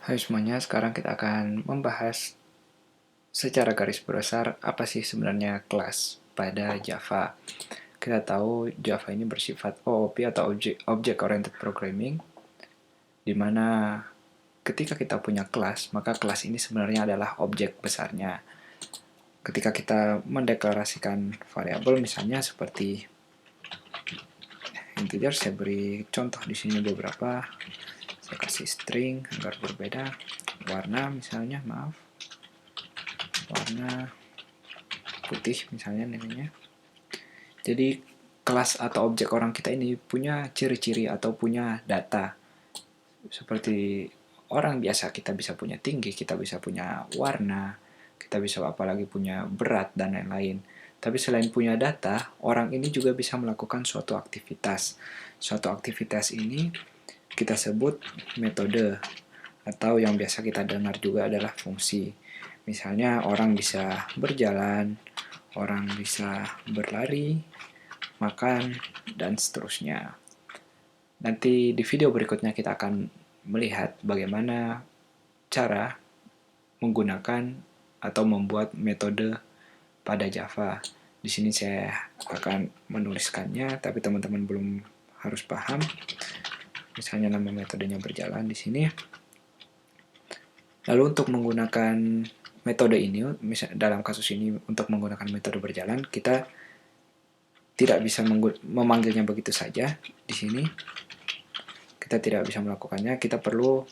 Hai semuanya, sekarang kita akan membahas secara garis besar apa sih sebenarnya kelas pada Java. Kita tahu Java ini bersifat OOP atau Object Oriented Programming, di mana ketika kita punya kelas, maka kelas ini sebenarnya adalah objek besarnya. Ketika kita mendeklarasikan variabel, misalnya seperti integer, saya beri contoh di sini beberapa. Saya kasih string agar berbeda, warna misalnya, warna putih misalnya namanya. Jadi kelas atau objek orang kita ini punya ciri-ciri atau punya data. Seperti orang biasa kita bisa punya tinggi, kita bisa punya warna, kita bisa apalagi punya berat dan lain-lain. Tapi selain punya data, orang ini juga bisa melakukan suatu aktivitas. Suatu aktivitas ini kita sebut metode, atau yang biasa kita dengar juga adalah fungsi. Misalnya orang bisa berjalan, orang bisa berlari, makan, dan seterusnya. Nanti di video berikutnya kita akan melihat bagaimana cara menggunakan atau membuat metode pada Java. Di sini saya akan menuliskannya, tapi teman-teman belum harus paham. Misalnya nama metodenya berjalan di sini. Lalu untuk menggunakan metode ini, dalam kasus ini untuk menggunakan metode berjalan, kita tidak bisa memanggilnya begitu saja di sini. Kita tidak bisa melakukannya, kita perlu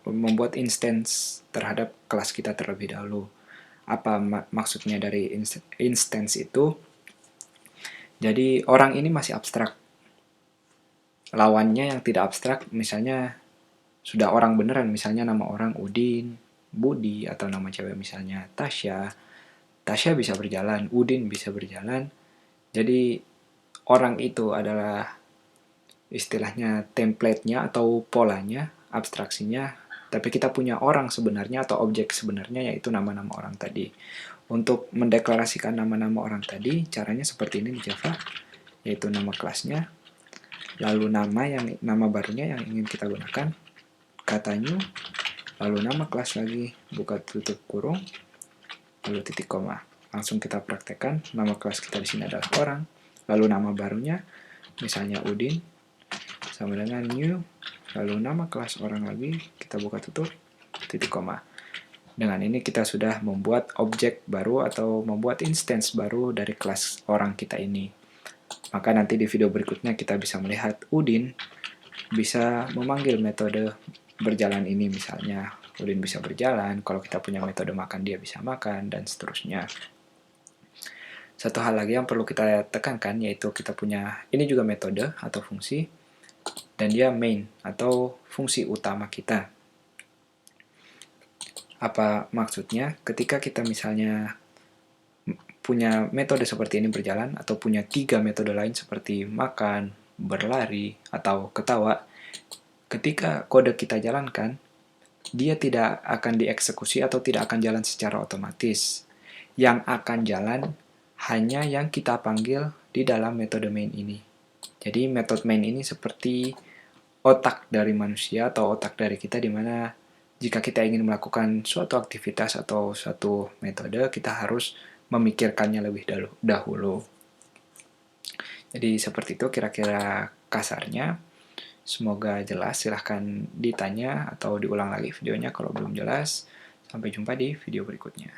membuat instance terhadap kelas kita terlebih dahulu. Apa maksudnya dari instance itu? Jadi orang ini masih abstrak. Lawannya yang tidak abstrak, misalnya sudah orang beneran, misalnya nama orang Udin, Budi, atau nama cewek misalnya Tasya. Tasya bisa berjalan, Udin bisa berjalan. Jadi orang itu adalah istilahnya template-nya atau polanya, abstraksinya, tapi kita punya orang sebenarnya atau objek sebenarnya, yaitu nama-nama orang tadi. Untuk mendeklarasikan nama-nama orang tadi, caranya seperti ini di Java, yaitu nama kelasnya, lalu nama barunya yang ingin kita gunakan, kata new, lalu nama kelas lagi, buka tutup kurung, lalu titik koma. Langsung kita praktekkan, nama kelas kita di sini adalah orang, lalu nama barunya, misalnya Udin, sama dengan new, lalu nama kelas orang lagi, kita buka tutup, titik koma. Dengan ini kita sudah membuat objek baru atau membuat instance baru dari kelas orang kita ini. Maka nanti di video berikutnya kita bisa melihat Udin bisa memanggil metode berjalan ini misalnya. Udin bisa berjalan, kalau kita punya metode makan dia bisa makan, dan seterusnya. Satu hal lagi yang perlu kita tekankan yaitu kita punya, ini juga metode atau fungsi, dan dia main atau fungsi utama kita. Apa maksudnya? Ketika kita misalnya punya metode seperti ini berjalan, atau punya 3 metode lain seperti makan, berlari, atau ketawa, ketika kode kita jalankan, dia tidak akan dieksekusi atau tidak akan jalan secara otomatis. Yang akan jalan hanya yang kita panggil di dalam metode main ini. Jadi metode main ini seperti otak dari manusia atau otak dari kita, di mana jika kita ingin melakukan suatu aktivitas atau suatu metode, kita harus memikirkannya lebih dahulu. Jadi seperti itu kira-kira kasarnya. Semoga jelas, silahkan ditanya atau diulang lagi videonya kalau belum jelas. Sampai jumpa di video berikutnya.